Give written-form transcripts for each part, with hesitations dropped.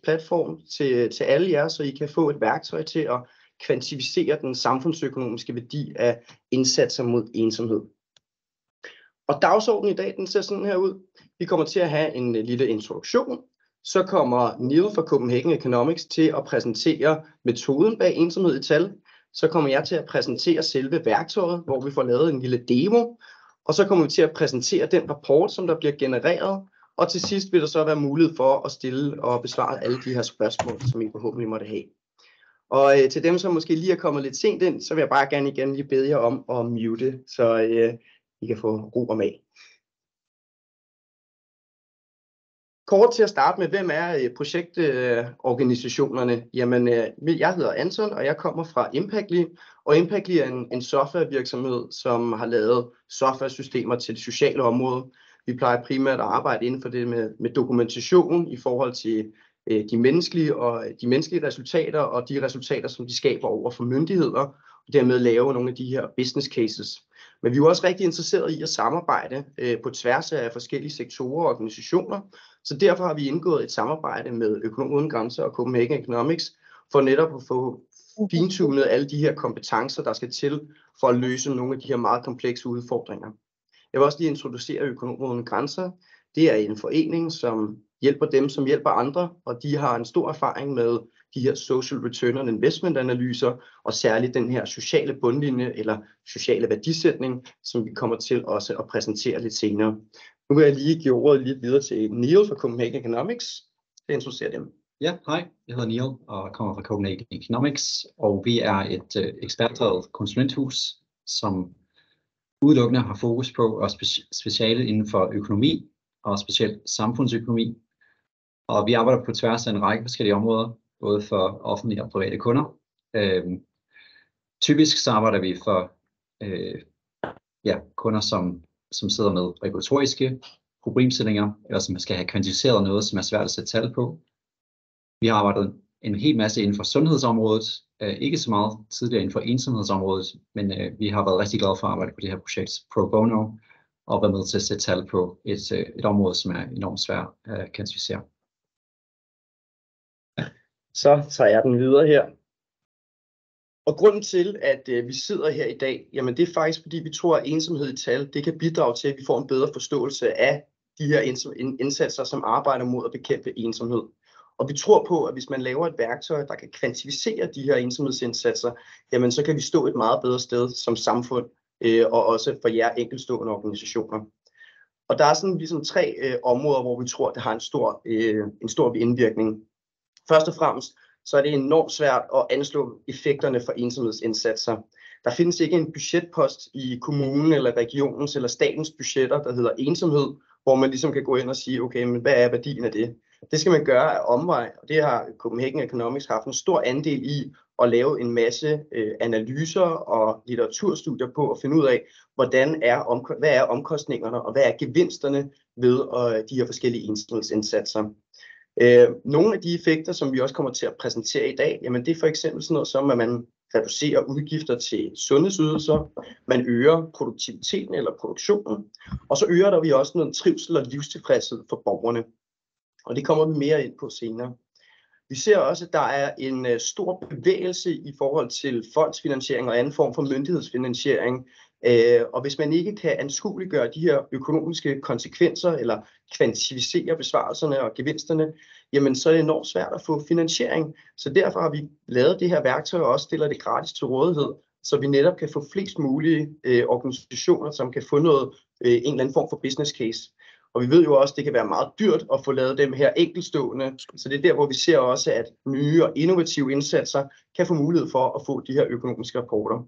platform til alle jer, så I kan få et værktøj til at kvantificere den samfundsøkonomiske værdi af indsatser mod ensomhed. Og dagsordenen i dag, den ser sådan her ud. Vi kommer til at have en lille introduktion. Så kommer Neil fra Copenhagen Economics til at præsentere metoden bag ensomhed i tal. Så kommer jeg til at præsentere selve værktøjet, hvor vi får lavet en lille demo. Og så kommer vi til at præsentere den rapport, som der bliver genereret. Og til sidst vil der så være mulighed for at stille og besvare alle de her spørgsmål, som I forhåbentlig måtte have. Og til dem, som måske lige er kommet lidt sent ind, så vil jeg bare gerne igen lige bede jer om at mute, så I kan få ro og mag. Kort til at starte med, hvem er projektorganisationerne? Jamen, jeg hedder Anton, og jeg kommer fra Impactly. Og Impactly er en softwarevirksomhed, som har lavet softwaresystemer til det sociale område. Vi plejer primært at arbejde inden for det med dokumentation i forhold til de menneskelige resultater og de resultater, som de skaber over for myndigheder, og dermed lave nogle af de her business cases. Men vi er også rigtig interesserede i at samarbejde på tværs af forskellige sektorer og organisationer, så derfor har vi indgået et samarbejde med Økonomer Uden Grænser og Copenhagen Economics for netop at få fintunet alle de her kompetencer, der skal til for at løse nogle af de her meget komplekse udfordringer. Jeg vil også lige introducere Økonomer Uden Grænser. Det er en forening, som hjælper dem, som hjælper andre, og de har en stor erfaring med de her social return on investment analyser, og særligt den her sociale bundlinje eller sociale værdisætning, som vi kommer til også at præsentere lidt senere. Nu vil jeg lige give ordet lidt videre til Neil fra Copenhagen Economics. Jeg introducerer dem. Ja, hej. Jeg hedder Neil og kommer fra Copenhagen Economics, og vi er et ekspertdrevet konsulenthus, som udelukkende har fokus på og speciale inden for økonomi og specielt samfundsøkonomi. Og vi arbejder på tværs af en række forskellige områder, både for offentlige og private kunder. Typisk så arbejder vi for kunder, som sidder med regulatoriske problemstillinger, eller som skal have kvantificeret noget, som er svært at sætte tal på. Vi har arbejdet en hel masse inden for sundhedsområdet, ikke så meget tidligere inden for ensomhedsområdet, men vi har været rigtig glade for at arbejde på det her projekt pro bono, og være med til at sætte tal på et område, som er enormt svært at kvantificere. Så tager jeg den videre her. Og grunden til, at vi sidder her i dag, jamen det er faktisk, fordi vi tror, at ensomhed i tal, det kan bidrage til, at vi får en bedre forståelse af de her indsatser, som arbejder mod at bekæmpe ensomhed. Og vi tror på, at hvis man laver et værktøj, der kan kvantificere de her ensomhedsindsatser, jamen så kan vi stå et meget bedre sted som samfund, og også for jer enkeltstående organisationer. Og der er sådan ligesom 3 områder, hvor vi tror, at det har en stor indvirkning. Først og fremmest, så er det enormt svært at anslå effekterne for ensomhedsindsatser. Der findes ikke en budgetpost i kommunen eller regionens eller statens budgetter, der hedder ensomhed, hvor man ligesom kan gå ind og sige, okay, men hvad er værdien af det? Det skal man gøre af omvej, og det har Copenhagen Economics haft en stor andel i at lave en masse analyser og litteraturstudier på at finde ud af, hvad er omkostningerne og hvad er gevinsterne ved de her forskellige ensomhedsindsatser. Nogle af de effekter, som vi også kommer til at præsentere i dag, jamen det er for eksempel sådan noget som, at man reducerer udgifter til sundhedsydelser, man øger produktiviteten eller produktionen, og så øger der vi også noget trivsel og livstilfredshed for borgerne. Og det kommer vi mere ind på senere. Vi ser også, at der er en stor bevægelse i forhold til fondsfinansiering og anden form for myndighedsfinansiering. Og hvis man ikke kan anskueliggøre de her økonomiske konsekvenser eller kvantificere besvarelserne og gevinsterne, jamen så er det enormt svært at få finansiering. Så derfor har vi lavet det her værktøj og også stiller det gratis til rådighed, så vi netop kan få flest mulige organisationer, som kan få en eller anden form for business case. Og vi ved jo også, at det kan være meget dyrt at få lavet dem her enkeltstående, så det er der, hvor vi ser også, at nye og innovative indsatser kan få mulighed for at få de her økonomiske rapporter.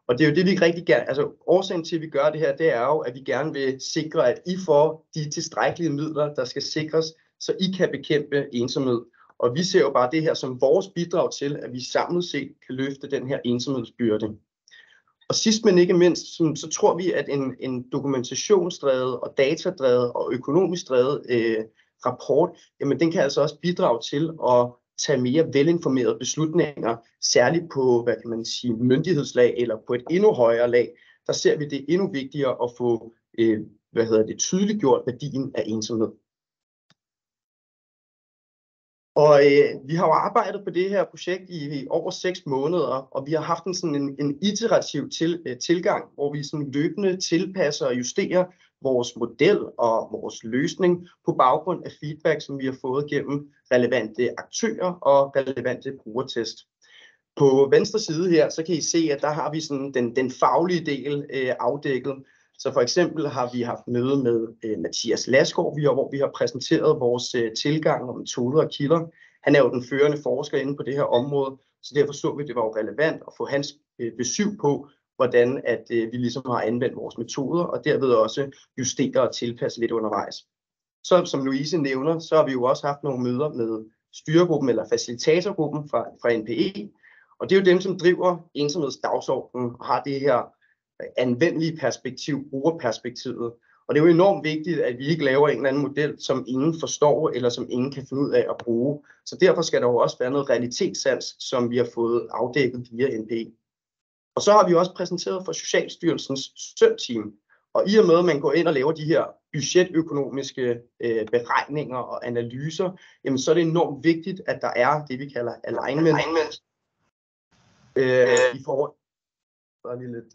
Og det er jo det, vi rigtig gerne, altså årsagen til, at vi gør det her, det er jo, at vi gerne vil sikre, at I får de tilstrækkelige midler, der skal sikres, så I kan bekæmpe ensomhed. Og vi ser jo bare det her som vores bidrag til, at vi samlet set kan løfte den her ensomhedsbyrde. Og sidst men ikke mindst, så tror vi, at en dokumentationsdrevet og datadrevet og økonomisk drevet rapport, jamen den kan altså også bidrage til at tage mere velinformerede beslutninger, særligt på, hvad kan man sige, myndighedslag eller på et endnu højere lag. Der ser vi det endnu vigtigere at få, tydeliggjort værdien af ensomhed. Og vi har jo arbejdet på det her projekt i over 6 måneder, og vi har haft en iterativ tilgang, hvor vi sådan løbende tilpasser og justerer vores model og vores løsning på baggrund af feedback, som vi har fået gennem relevante aktører og relevante brugertest. På venstre side her, så kan I se, at der har vi sådan den faglige del afdækket. Så for eksempel har vi haft møde med Mathias Lasgaard, hvor vi har præsenteret vores tilgang og metoder og kilder. Han er jo den førende forsker inde på det her område, så derfor så vi, at det var jo relevant at få hans besøg på, hvordan at vi ligesom har anvendt vores metoder, og derved også justere og tilpasse lidt undervejs. Så som Louise nævner, så har vi jo også haft nogle møder med styregruppen eller facilitatorgruppen fra NPE, og det er jo dem, som driver ensomhedsdagsordenen og har det her anvendelige perspektiv, brugerperspektivet. Og det er jo enormt vigtigt, at vi ikke laver en eller anden model, som ingen forstår, eller som ingen kan finde ud af at bruge. Så derfor skal der jo også være noget realitetssans, som vi har fået afdækket via NPE. Og så har vi også præsenteret for Socialstyrelsens SØM-team. Og i og med, at man går ind og laver de her budgetøkonomiske beregninger og analyser, jamen så er det enormt vigtigt, at der er det, vi kalder alignment. I forhold. Der er lige lidt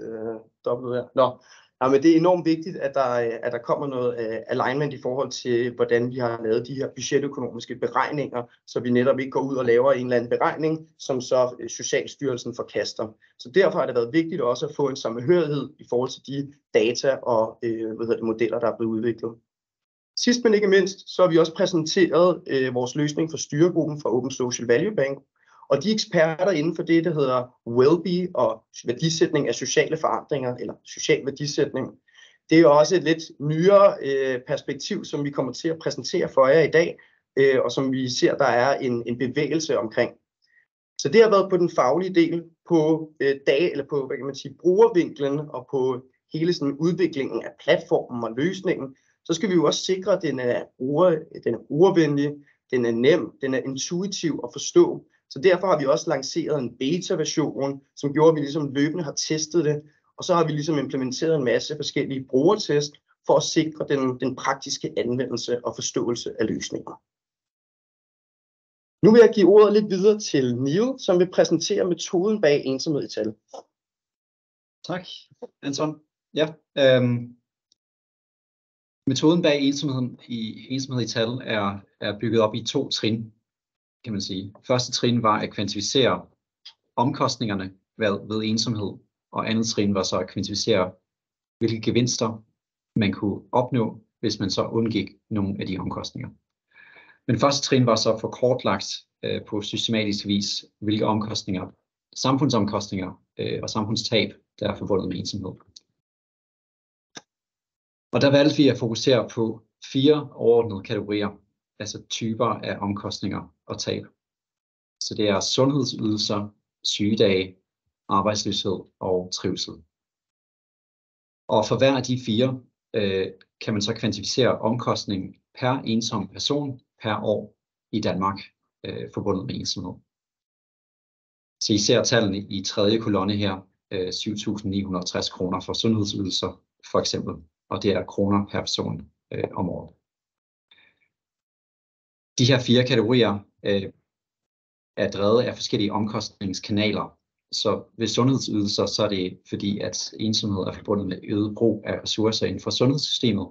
dobbelt her. Men det er enormt vigtigt, at der kommer noget alignment i forhold til, hvordan vi har lavet de her budgetøkonomiske beregninger, så vi netop ikke går ud og laver en eller anden beregning, som så Socialstyrelsen forkaster. Så derfor har det været vigtigt også at få en sammenhørighed i forhold til de data og modeller, der er blevet udviklet. Sidst men ikke mindst, så har vi også præsenteret vores løsning for styregruppen fra Open Social Value Bank. Og de eksperter inden for det, der hedder Wellbe og værdisætning af sociale forandringer, eller social værdisætning, det er jo også et lidt nyere perspektiv, som vi kommer til at præsentere for jer i dag, og som vi ser, der er en bevægelse omkring. Så det har været på den faglige del, på på hvad kan man sige, brugervinklen og på hele sådan udviklingen af platformen og løsningen. Så skal vi jo også sikre, at den er brugervenlig, den er nem, den er intuitiv at forstå. Så derfor har vi også lanceret en beta-version, som gjorde, at vi ligesom løbende har testet det, og så har vi ligesom implementeret en masse forskellige brugertest for at sikre den praktiske anvendelse og forståelse af løsninger. Nu vil jeg give ordet lidt videre til Neil, som vil præsentere metoden bag ensomhed i tal. Tak, Anton. Ja, metoden bag ensomhed i tal er bygget op i 2 trin, kan man sige. Første trin var at kvantificere omkostningerne ved ensomhed, og andet trin var så at kvantificere, hvilke gevinster man kunne opnå, hvis man så undgik nogle af de omkostninger. Men første trin var så for kortlagt på systematisk vis, hvilke omkostninger, samfundsomkostninger og samfundstab, der er forbundet med ensomhed. Og der valgte vi at fokusere på 4 overordnede kategorier, altså typer af omkostninger og tab. Så det er sundhedsydelser, sygedage, arbejdsløshed og trivsel. Og for hver af de 4 kan man så kvantificere omkostningen per ensom person per år i Danmark forbundet med ensomhed. Så I ser tallene i 3. kolonne her, 7.960 kroner for sundhedsydelser for eksempel, og det er kroner per person om året. De her 4 kategorier er drevet af forskellige omkostningskanaler. Så ved sundhedsydelser, så er det fordi, at ensomhed er forbundet med øget brug af ressourcer inden for sundhedssystemet.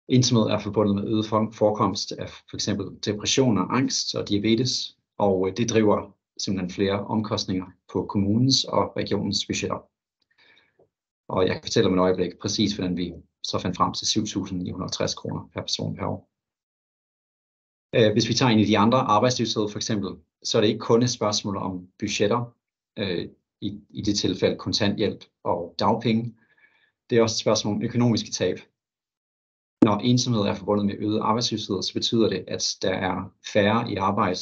Ensomhed er forbundet med øget forekomst af f.eks. depression og angst og diabetes, og det driver simpelthen flere omkostninger på kommunens og regionens budgetter. Og jeg kan fortælle om et øjeblik præcis, hvordan vi så fandt frem til 7.960 kroner per person per år. Hvis vi tager en af de andre arbejdsløshed for eksempel, så er det ikke kun et spørgsmål om budgetter, i det tilfælde kontanthjælp og dagpenge. Det er også et spørgsmål om økonomiske tab. Når ensomhed er forbundet med øget arbejdsløshed, så betyder det, at der er færre i arbejde,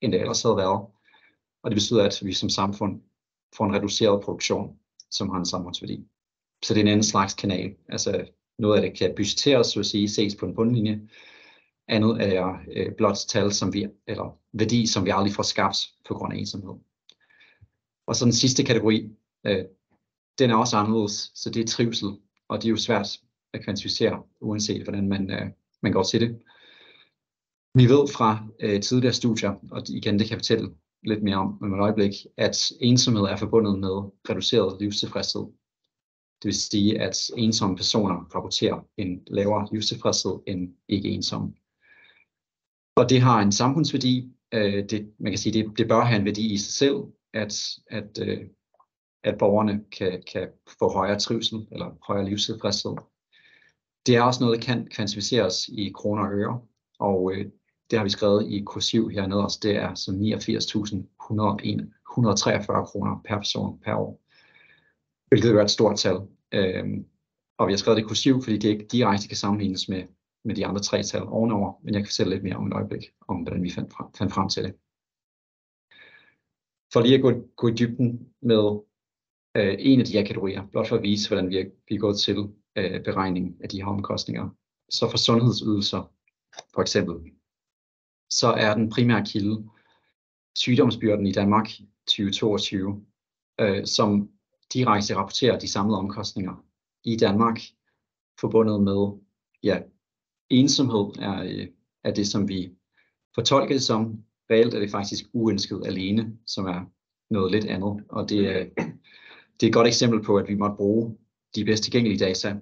end det ellers havde været. Og det betyder, at vi som samfund får en reduceret produktion, som har en samfundsværdi. Så det er en anden slags kanal. Altså noget af det kan budgetteres, så at sige, ses på en bundlinje. Andet er blot tal, eller værdi, som vi aldrig får skabt på grund af ensomhed. Og så den sidste kategori, den er også anderledes, så det er trivsel, og det er jo svært at kvantificere, uanset hvordan man går til det. Vi ved fra tidligere studier, og igen det kan jeg fortælle lidt mere om med et øjeblik, at ensomhed er forbundet med reduceret livstilfredshed. Det vil sige, at ensomme personer rapporterer en lavere livstilfredshed end ikke ensomme. Og det har en samfundsværdi. Man kan sige, det bør have en værdi i sig selv, at borgerne kan få højere trivsel eller højere livstilfredshed. Det er også noget, der kan kvantificeres i kroner og øre, og det har vi skrevet i kursiv hernede også. Det er så 89.143 kroner per person per år, hvilket er et stort tal. Og vi har skrevet det i kursiv, fordi det ikke direkte kan sammenlignes med de andre 3 tal ovenover, men jeg kan fortælle lidt mere om et øjeblik, om hvordan vi fandt frem til det. For lige at gå i dybden med en af de her kategorier, blot for at vise, hvordan vi er gået til beregning af de her omkostninger. Så for sundhedsydelser, for eksempel, så er den primære kilde sygdomsbyrden i Danmark 2022, som direkte rapporterer de samlede omkostninger i Danmark, forbundet med, ensomhed er det, som vi fortolker det som. Reelt er det faktisk uønsket alene, som er noget lidt andet, og det er et godt eksempel på, at vi måtte bruge de bedst tilgængelige data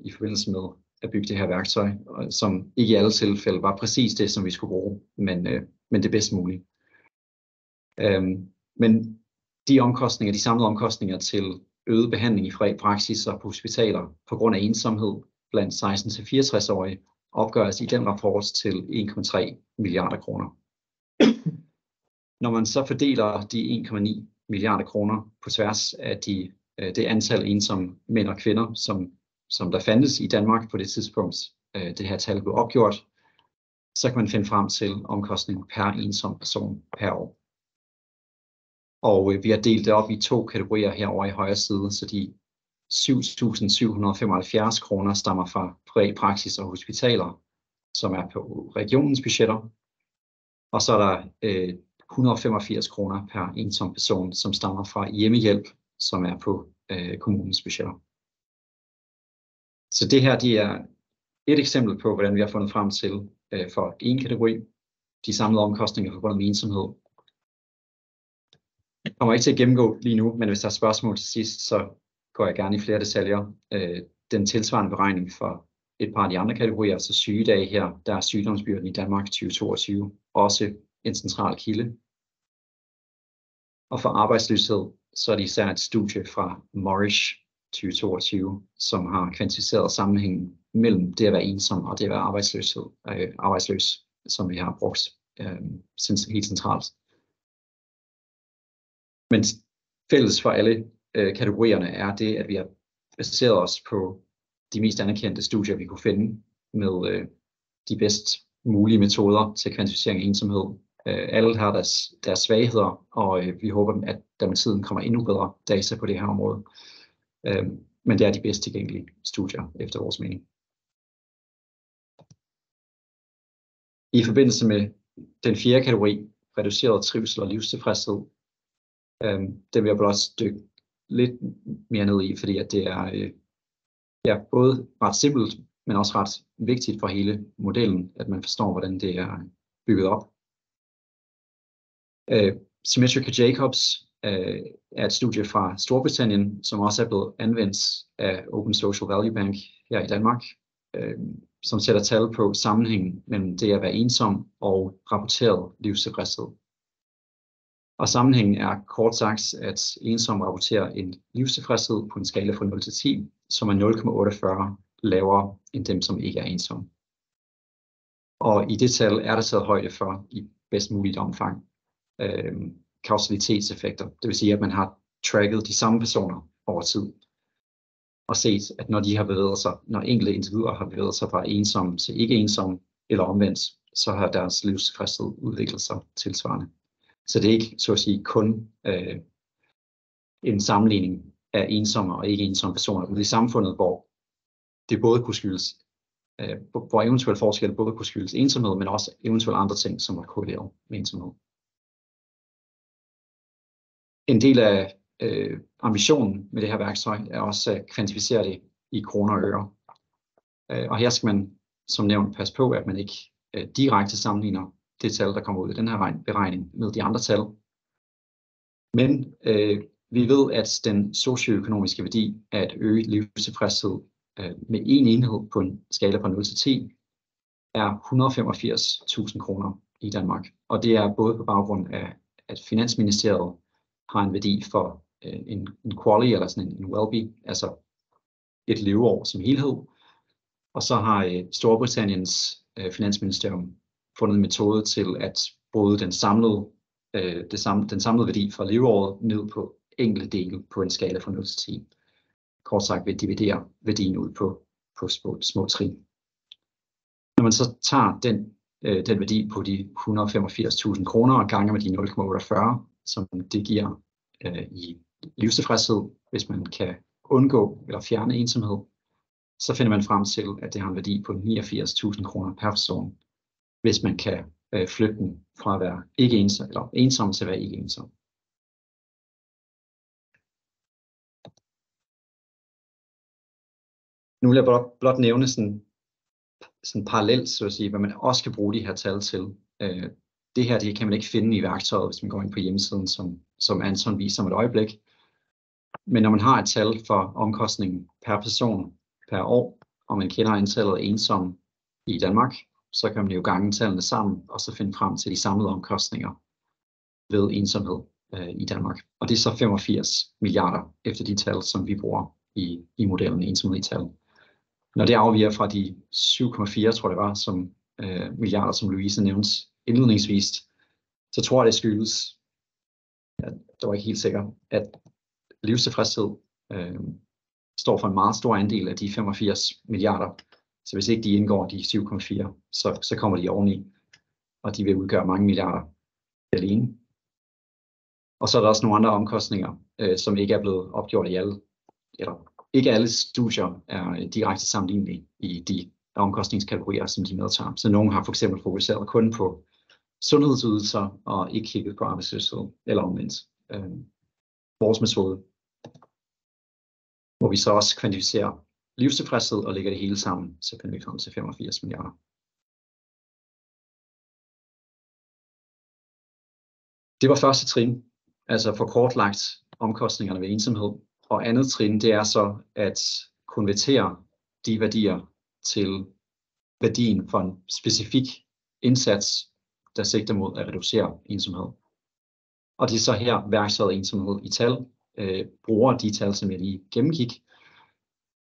i forbindelse med at bygge det her værktøj, som ikke i alle tilfælde var præcis det, som vi skulle bruge, men det bedst mulige. Men de samlede omkostninger til øget behandling i fri praksis og på hospitaler på grund af ensomhed blandt 16-64-årige opgøres i den rapport til 1,3 milliarder kroner. Når man så fordeler de 1,9 milliarder kroner på tværs af det antal ensomme mænd og kvinder, som der fandtes i Danmark på det tidspunkt, det her tal blev opgjort, så kan man finde frem til omkostning per ensom person per år. Og vi har delt det op i 2 kategorier herovre i højre side, så de 7.775 kroner stammer fra privat praksis og hospitaler, som er på regionens budgetter. Og så er der 185 kroner per ensom person, som stammer fra hjemmehjælp, som er på kommunens budgetter. Så det her er et eksempel på, hvordan vi har fundet frem til for en kategori, de samlede omkostninger forbundet med ensomhed. Jeg kommer ikke til at gennemgå lige nu, men hvis der er spørgsmål til sidst, så går jeg gerne i flere detaljer. Den tilsvarende beregning for et par af de andre kategorier, så sygedage her, der er sygdomsbyrden i Danmark 2022 også en central kilde. Og for arbejdsløshed, så er det især et studie fra Moorish 2022, som har kvantificeret sammenhængen mellem det at være ensom og det at være arbejdsløs, som vi har brugt helt centralt. Men fælles for alle kategorierne er det, at vi har baseret os på de mest anerkendte studier, vi kunne finde med de bedst mulige metoder til kvantificering af ensomhed. Alle har deres svagheder, og vi håber, at der med tiden kommer endnu bedre data på det her område. Men det er de bedst tilgængelige studier, efter vores mening. I forbindelse med den 4. kategori, reduceret trivsel og livstilfredshed, det vil jeg blot dykke lidt mere ned i, fordi at det er både ret simpelt, men også ret vigtigt for hele modellen, at man forstår, hvordan det er bygget op. Symmetric og Jacobs er et studie fra Storbritannien, som også er blevet anvendt af Open Social Value Bank her i Danmark, som sætter tal på sammenhængen mellem det at være ensom og rapporteret livstilfredshed. Og sammenhængen er kort sagt, at ensom rapporterer en livstilfredshed på en skala fra 0 til 10, som er 0,48 lavere end dem, som ikke er ensomme. Og i det tal er der taget højde for i bedst muligt omfang kausalitetseffekter. Det vil sige, at man har tracket de samme personer over tid og set, at når de har bevæget sig, når enkelte individer har bevæget sig fra ensomme til ikke ensomme eller omvendt, så har deres livstilfredshed udviklet sig tilsvarende. Så det er ikke, så at sige, kun en sammenligning af ensomme og ikke ensomme personer ude i samfundet, hvor det både kunne skyldes, hvor eventuelle forskelle både kunne skyldes ensomhed, men også eventuelle andre ting, som var korreleret med ensomhed. En del af ambitionen med det her værktøj er også at kvantificere det i kroner og øre. Og her skal man som nævnt passe på, at man ikke direkte sammenligner det tal, der kommer ud i den her beregning med de andre tal. Men vi ved, at den socioøkonomiske værdi af at øge livstilfredshed med en enhed på en skala fra 0 til 10 er 185.000 kroner i Danmark. Og det er både på baggrund af, at Finansministeriet har en værdi for en QALY, eller sådan en WELLBY, altså et leveår som helhed. Og så har Storbritanniens Finansministerium fundet en metode til at bryde den samlede værdi for leveåret ned på enkelte dele på en skala fra 0 til 10. Kort sagt vil dividere værdien ud på små trin. Når man så tager den værdi på de 185.000 kroner og ganger med de 0,48, som det giver i livstilfredshed, hvis man kan undgå eller fjerne ensomhed, så finder man frem til, at det har en værdi på 89.000 kroner per person, hvis man kan flytte den fra at være ikke ensom, eller ensom til at være ikke ensom. Nu vil jeg blot nævne sådan parallelt, så at sige, hvad man også kan bruge de her tal til. Det her det kan man ikke finde i værktøjet, hvis man går ind på hjemmesiden, som Anton viser om et øjeblik. Men når man har et tal for omkostningen per person per år, og man kender antallet af ensomme i Danmark, så kan man jo gange tallene sammen, og så finde frem til de samlede omkostninger ved ensomhed i Danmark. Og det er så 85 milliarder efter de tal, som vi bruger i modellen ensomhed i tal. Når det afviger fra de 7,4, tror jeg det var, som milliarder, som Louise nævnte indledningsvis, så tror jeg det skyldes, det var ikke helt sikkert, at livstilfredshed står for en meget stor andel af de 85 milliarder. Så hvis ikke de indgår de 7,4, så kommer de oveni, og de vil udgøre mange milliarder alene. Og så er der også nogle andre omkostninger, som ikke er blevet opgjort i alle, eller ikke alle studier er direkte sammenlignelige i de omkostningskategorier, som de medtager. Så nogle har for eksempel fokuseret kun på sundhedsydelser og ikke kigget på arbejdsløshed eller omvendt. Vores metode, hvor vi så også kvantificerer livstilfredshed og lægger det hele sammen, så finder vi frem til 85 milliarder. Det var første trin, altså for kortlagt omkostningerne ved ensomhed. Og andet trin, det er så at konvertere de værdier til værdien for en specifik indsats, der sigter mod at reducere ensomhed. Og det er så her værktøjet ensomhed i tal bruger de tal, som jeg lige gennemgik,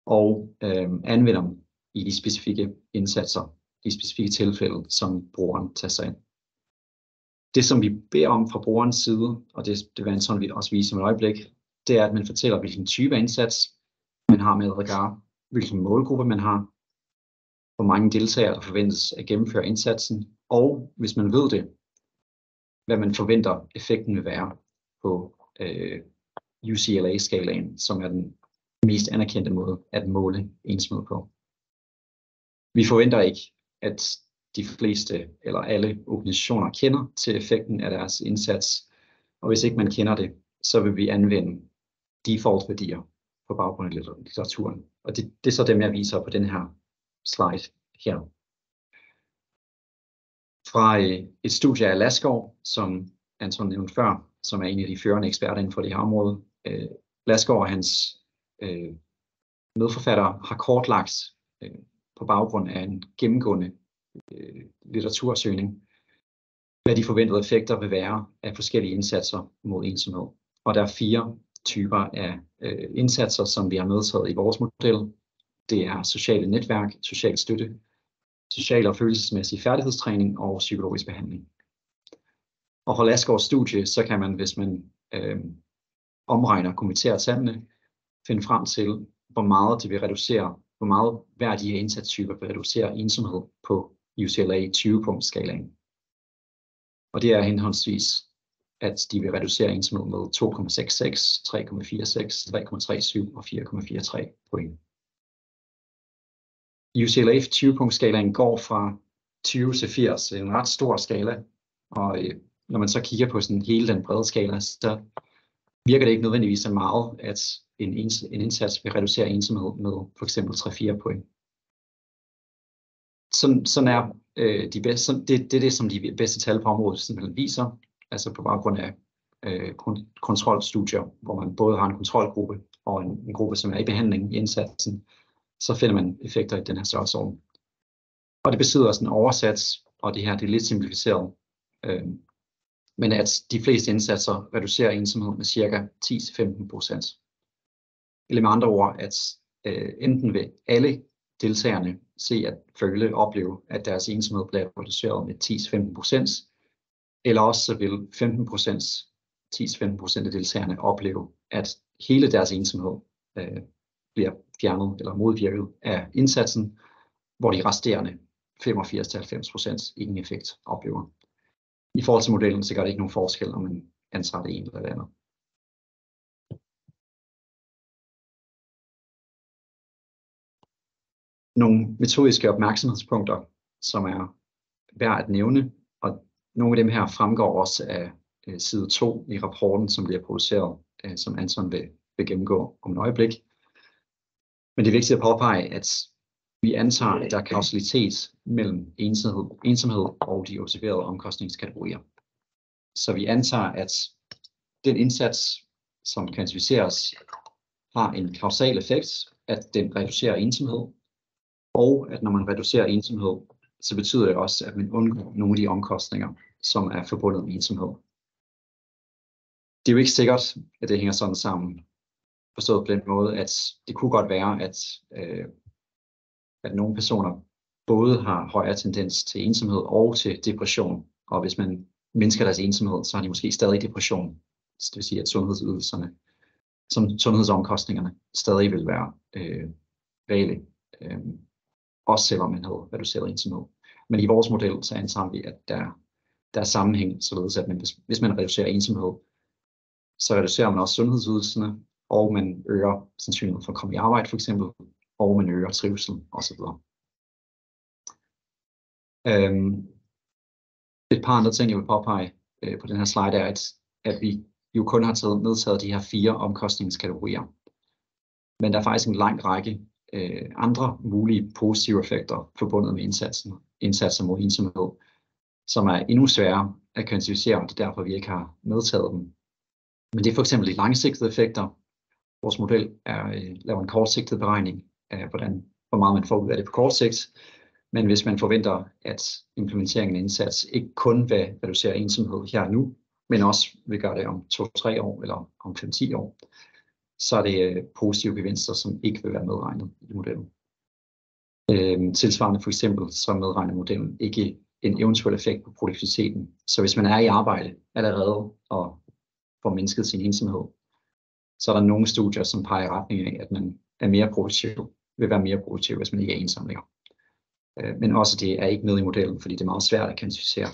og anvender dem i de specifikke indsatser, de specifikke tilfælde, som brugeren tager sig ind. Det, som vi beder om fra brugerens side, og det vil Anton også vise om et øjeblik, det er, at man fortæller, hvilken type af indsats man har med at gøre, hvilken målgruppe man har, hvor mange deltagere, der forventes at gennemføre indsatsen, og hvis man ved det, hvad man forventer effekten vil være på UCLA-skalaen, som er den mest anerkendte måde at måle ensomhed på. Vi forventer ikke, at de fleste eller alle organisationer kender til effekten af deres indsats, og hvis ikke man kender det, så vil vi anvende default-værdier på baggrund af litteraturen. Og det er så dem, jeg viser på den her slide her. Fra et studie af Lassgaard, som Anton nævnte før, som er en af de førende eksperter inden for det her område. Lassgaard og hans medforfattere har kortlagt på baggrund af en gennemgående litteratursøgning, hvad de forventede effekter vil være af forskellige indsatser mod ensomhed. Og der er 4 typer af indsatser, som vi har medtaget i vores model. Det er sociale netværk, social støtte, social og følelsesmæssig færdighedstræning og psykologisk behandling. Og for Lassgaards studie, så kan man, hvis man omregner og kommenterer tallene, finde frem til, hvor meget det vil reducere, hvor meget hver af de her indsatstyper vil reducere ensomhed på UCLA 20-punktskalaen. Og det er henholdsvis, at de vil reducere ensomhed med 2,66, 3,46, 3,37 og 4,43 point. UCLA 20-punktskalaen går fra 20 til 80, det er en ret stor skala, og når man så kigger på sådan hele den brede skala, så virker det ikke nødvendigvis så meget, at en indsats vil reducere ensomhed med for eksempel 3-4 point. Sådan er det, som de bedste tal på området simpelthen viser, altså på baggrund af kontrolstudier, hvor man både har en kontrolgruppe og en gruppe, som er i behandling i indsatsen, så finder man effekter i den her størrelsesorden. Og det betyder sådan oversat, og det er lidt simplificeret, men at de fleste indsatser reducerer ensomhed med ca. 10-15%. Eller med andre ord, at enten vil alle deltagerne opleve, at deres ensomhed bliver reduceret med 10-15%, eller også så vil 10-15% af deltagerne opleve, at hele deres ensomhed bliver fjernet eller modvirket af indsatsen, hvor de resterende 85-90% ingen effekt oplever. I forhold til modellen, så gør det ikke nogen forskel, om man antager det ene eller det andet. Nogle metodiske opmærksomhedspunkter, som er værd at nævne, og nogle af dem her fremgår også af side 2 i rapporten, som bliver produceret, som Anton vil gennemgå om et øjeblik. Men det er vigtigt at påpege, at vi antager, at der er kausalitet mellem ensomhed og de observerede omkostningskategorier. Så vi antager, at den indsats, som kvantificeres, har en kausal effekt, at den reducerer ensomhed, og at når man reducerer ensomhed, så betyder det også, at man undgår nogle af de omkostninger, som er forbundet med ensomhed. Det er jo ikke sikkert, at det hænger sådan sammen, forstået på den måde, at det kunne godt være, at nogle personer både har højere tendens til ensomhed og til depression, og hvis man mindsker deres ensomhed, så har de måske stadig depression. Det vil sige, at sundhedsomkostningerne stadig vil være reelle, også selvom man havde reduceret ensomhed. Men i vores model, så antager vi, at der er sammenhæng, således at hvis man reducerer ensomhed, så reducerer man også sundhedsydelserne, og man øger sandsynligheden for at komme i arbejde for eksempel, og man øger trivsel osv. Et par andre ting, jeg vil påpege på den her slide, er, at vi jo kun har nedtaget de her 4 omkostningskategorier. Men der er faktisk en lang række andre mulige positive effekter forbundet med indsatser mod ensomhed, som er endnu sværere at kvantificere, og det er derfor, vi ikke har medtaget dem. Men det er for eksempel de langsigtede effekter. Vores model laver en kortsigtet beregning af, hvor meget man får ud af det på kort sigt. Men hvis man forventer, at implementeringen af indsats ikke kun vil reducere ensomhed her og nu, men også vil gøre det om 2-3 år eller om 5-10 år, så er det positive gevinster, som ikke vil være medregnet i modellen. Tilsvarende for eksempel, så medregner modellen ikke en eventuel effekt på produktiviteten. Så hvis man er i arbejde allerede og får mindsket sin ensomhed, så er der nogle studier, som peger i retning af, at man er mere produktiv, vil være mere produktiv, hvis man ikke er ensom længere. Men også det er ikke med i modellen, fordi det er meget svært at kvantificere.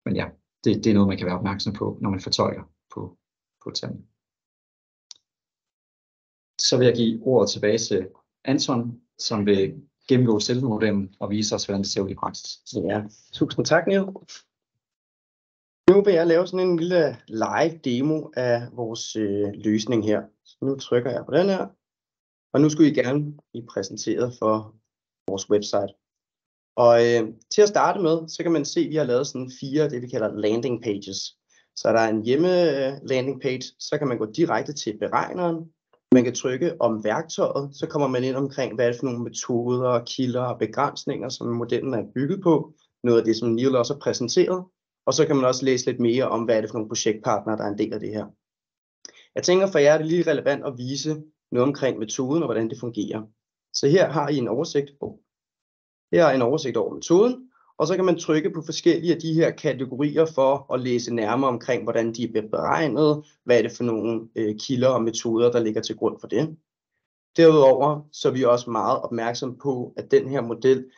Men ja, det er noget, man kan være opmærksom på, når man fortolker på tallene. Så vil jeg give ordet tilbage til Anton, som vil gennemgå selve modellen og vise os, hvordan det ser ud i praksis. Ja, tusind tak, Niel. Nu vil jeg lave sådan en lille live demo af vores løsning her. Så nu trykker jeg på den her, og nu skulle I gerne blive præsenteret for vores website. Og til at starte med, så kan man se, at vi har lavet sådan 4, det vi kalder landing pages. Så der er en hjemme landing page, så kan man gå direkte til beregneren. Man kan trykke om værktøjet, så kommer man ind omkring, hvad er det for nogle metoder, kilder og begrænsninger, som modellen er bygget på. Noget af det, som Niel også har præsenteret. Og så kan man også læse lidt mere om, hvad er det for nogle projektpartnere, der er en del af det her. Jeg tænker for jer, er det lige relevant at vise noget omkring metoden og hvordan det fungerer. Så her har I en oversigt. Her er en oversigt over metoden, og så kan man trykke på forskellige af de her kategorier for at læse nærmere omkring, hvordan de bliver beregnet, hvad er det for nogle kilder og metoder, der ligger til grund for det. Derudover så er vi også meget opmærksom på, at den her model,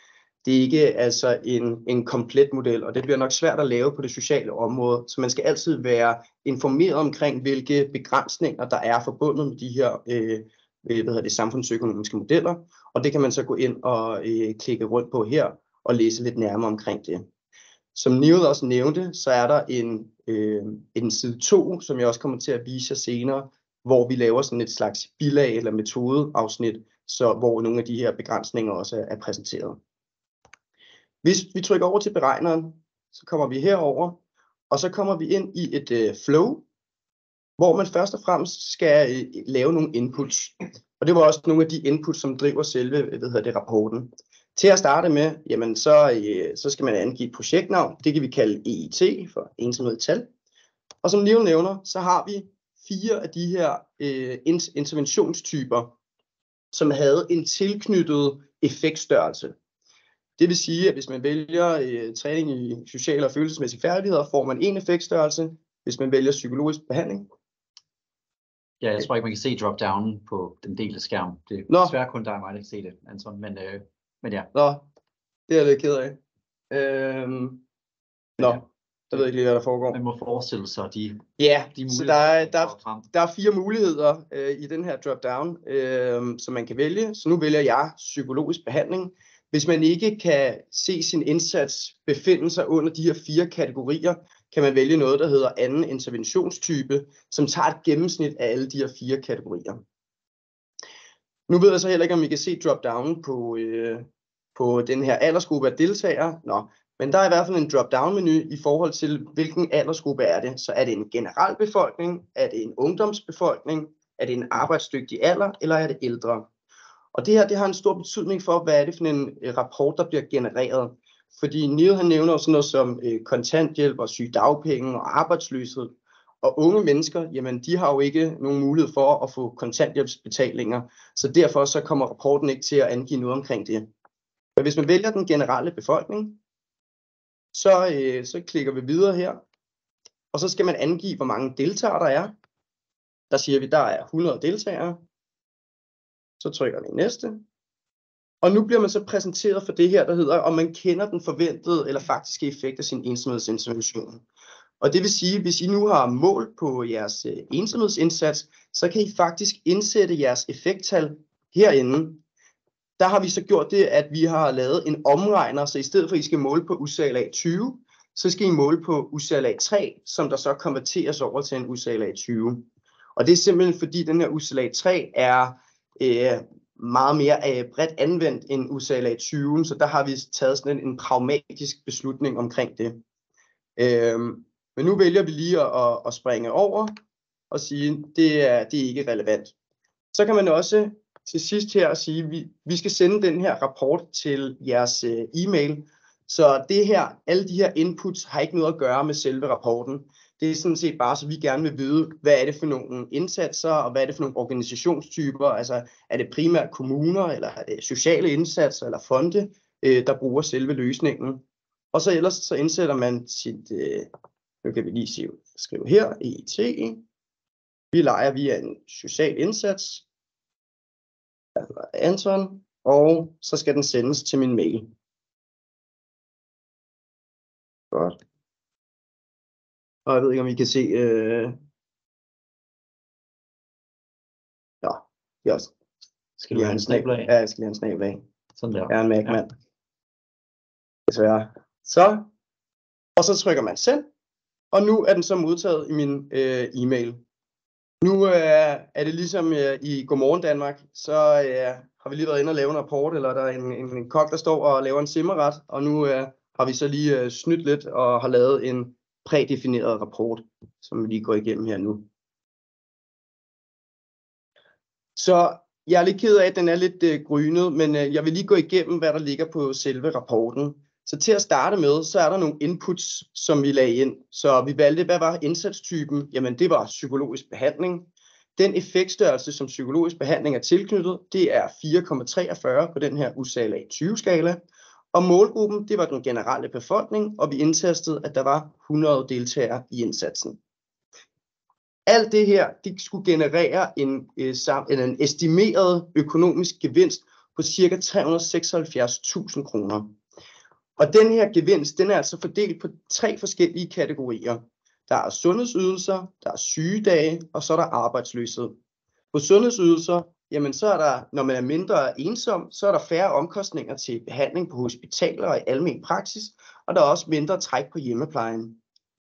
det er ikke altså en komplet model, og det bliver nok svært at lave på det sociale område, så man skal altid være informeret omkring, hvilke begrænsninger der er forbundet med de her samfundsøkonomiske modeller, og det kan man så gå ind og klikke rundt på her og læse lidt nærmere omkring det. Som Niel også nævnte, så er der en side 2, som jeg også kommer til at vise jer senere, hvor vi laver sådan et slags bilag eller metodeafsnit, så hvor nogle af de her begrænsninger også er præsenteret. Hvis vi trykker over til beregneren, så kommer vi herover, og så kommer vi ind i et flow, hvor man først og fremmest skal lave nogle inputs. Og det var også nogle af de inputs, som driver selve rapporten. Til at starte med, jamen så skal man angive et projektnavn. Det kan vi kalde EIT for ensomhed i tal. Og som Niel nævner, så har vi 4 af de her interventionstyper, som havde en tilknyttet effektstørrelse. Det vil sige, at hvis man vælger træning i sociale og følelsesmæssige færdigheder, får man en effektstørrelse. Hvis man vælger psykologisk behandling. Ja, jeg tror ikke, man kan se drop-down på den delte skærm. Det er svært kun dig og mig, der kan se det, Anton. Men ja. Nå, det er jeg lidt ked af. Jeg ved ikke lige, hvad der foregår. Man må forestille sig de så der er 4 muligheder i den her drop-down, som man kan vælge. Så nu vælger jeg psykologisk behandling. Hvis man ikke kan se sin indsats befinde sig under de her 4 kategorier, kan man vælge noget, der hedder anden interventionstype, som tager et gennemsnit af alle de her 4 kategorier. Nu ved jeg så heller ikke, om I kan se drop-down på den her aldersgruppe af deltagere. Men der er i hvert fald en drop-down-menu i forhold til, hvilken aldersgruppe er det. Så er det en generel befolkning, er det en ungdomsbefolkning, er det en arbejdsdygtig alder, eller er det ældre? Og det her, det har en stor betydning for, hvad er det for en rapport, der bliver genereret. Fordi Niel han nævner sådan noget som kontanthjælp og sygedagpenge og arbejdsløshed. Og unge mennesker, jamen de har jo ikke nogen mulighed for at få kontanthjælpsbetalinger. Så derfor så kommer rapporten ikke til at angive noget omkring det. Men hvis man vælger den generelle befolkning, så klikker vi videre her. Og så skal man angive, hvor mange deltagere der er. Der siger vi, der er 100 deltagere. Så trykker vi næste. Og nu bliver man så præsenteret for det her, der hedder, om man kender den forventede eller faktiske effekt af sin ensomhedsintervention. Og det vil sige, hvis I nu har mål på jeres ensomhedsindsats, så kan I faktisk indsætte jeres effekttal herinde. Der har vi så gjort det, at vi har lavet en omregner, så i stedet for at I skal måle på UCLA 20, så skal I måle på UCLA 3, som der så konverteres over til en UCLA 20. Og det er simpelthen fordi den her UCLA 3 er meget mere bredt anvendt end UCLA 20, så der har vi taget sådan en pragmatisk beslutning omkring det. Men nu vælger vi lige at springe over og sige, det er ikke relevant. Så kan man også til sidst her sige, at vi skal sende den her rapport til jeres e-mail. Så det her, alle de her inputs har ikke noget at gøre med selve rapporten. Det er sådan set bare, så vi gerne vil vide, hvad er det for nogle indsatser, og hvad er det for nogle organisationstyper. Altså, er det primært kommuner, eller er det sociale indsatser, eller fonde, der bruger selve løsningen. Og så ellers så indsætter man sit, nu kan vi lige skrive her, EIT. Vi leger via en social indsats. Altså Anton, og så skal den sendes til min mail. Godt. Og jeg ved ikke, om I kan se... Ja, også. Skal du have en snabel af? Ja, jeg skal have en snabel af. Sådan der. Jeg er en Mac-mand. Desværre. Så. Og så trykker man send. Og nu er den så modtaget i min e-mail. Nu er det ligesom i Godmorgen Danmark, så har vi lige været inde og lave en rapport, eller der er en kok, der står og laver en simmerret, og nu har vi så lige snydt lidt og har lavet en prædefineret rapport, som vi lige går igennem her nu. Så jeg er lidt ked af, at den er lidt grynet, men jeg vil lige gå igennem, hvad der ligger på selve rapporten. Så til at starte med, så er der nogle inputs, som vi lagde ind. Så vi valgte, hvad var indsatstypen? Jamen det var psykologisk behandling. Den effektstørrelse, som psykologisk behandling er tilknyttet, det er 4,43 på den her UCLA 20-skala. Og målgruppen, det var den generelle befolkning, og vi indtastede, at der var 100 deltagere i indsatsen. Alt det her, det skulle generere en estimeret økonomisk gevinst på ca. 376.000 kroner. Og den her gevinst, den er altså fordelt på 3 forskellige kategorier. Der er sundhedsydelser, der er sygedage, og så er der arbejdsløshed. På sundhedsydelser, jamen så er der, når man er mindre ensom, så er der færre omkostninger til behandling på hospitaler og i almen praksis, og der er også mindre træk på hjemmeplejen.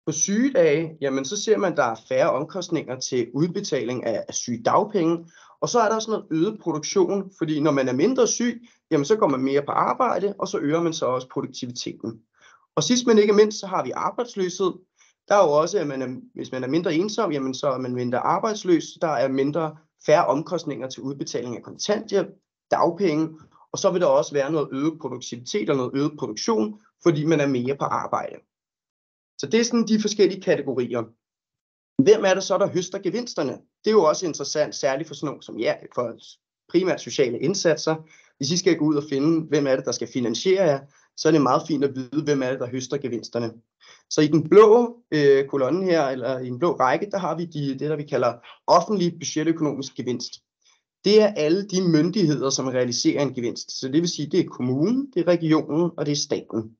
På sygedage, jamen så ser man, at der er færre omkostninger til udbetaling af sygedagpenge, Og så er der også noget øget produktion, fordi når man er mindre syg, jamen så går man mere på arbejde, og så øger man så også produktiviteten. Og sidst men ikke mindst, så har vi arbejdsløshed. Der er jo også, at hvis man er mindre ensom, jamen så er man mindre arbejdsløs. Der er færre omkostninger til udbetaling af kontanthjælp, dagpenge, og så vil der også være noget øget produktivitet og noget øget produktion, fordi man er mere på arbejde. Så det er sådan de forskellige kategorier. Hvem er det så, der høster gevinsterne? Det er jo også interessant, særligt for sådan nogle som for primært sociale indsatser. Hvis I skal gå ud og finde, hvem er det, der skal finansiere jer, så er det meget fint at vide, hvem er det, der høster gevinsterne. Så i den blå kolonne her, eller i den blå række, der har vi det, der vi kalder offentlig budgetøkonomisk gevinst. Det er alle de myndigheder, som realiserer en gevinst. Så det vil sige, det er kommunen, det er regionen og det er staten.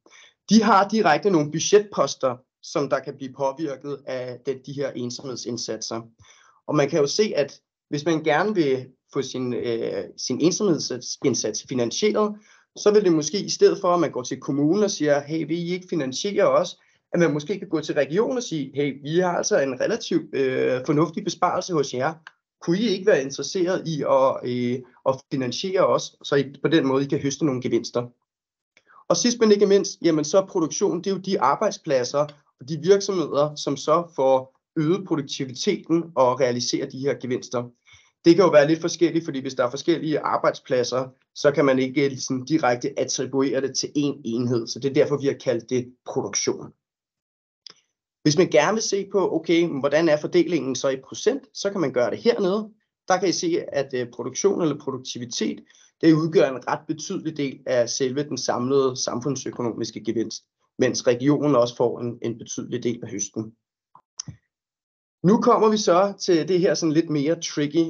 De har direkte nogle budgetposter, som der kan blive påvirket af de her ensomhedsindsatser. Og man kan jo se, at hvis man gerne vil få sin ensomhedsindsats finansieret, så vil det måske i stedet for, at man går til kommunen og siger, hey, vil I ikke finansiere os, at man måske kan gå til regionen og sige, hey, vi har altså en relativt fornuftig besparelse hos jer. Kunne I ikke være interesseret i at finansiere os, så I på den måde I kan høste nogle gevinster? Og sidst men ikke mindst, jamen så produktion, det er jo de arbejdspladser og de virksomheder, som så får øget produktiviteten og realiserer de her gevinster. Det kan jo være lidt forskelligt, fordi hvis der er forskellige arbejdspladser, så kan man ikke ligesom direkte attribuere det til én enhed. Så det er derfor, vi har kaldt det produktion. Hvis man gerne vil se på, okay, hvordan er fordelingen så i procent, så kan man gøre det hernede. Der kan I se, at produktion eller produktivitet, det udgør en ret betydelig del af selve den samlede samfundsøkonomiske gevinst, mens regionen også får en betydelig del af høsten. Nu kommer vi så til det her sådan lidt mere tricky,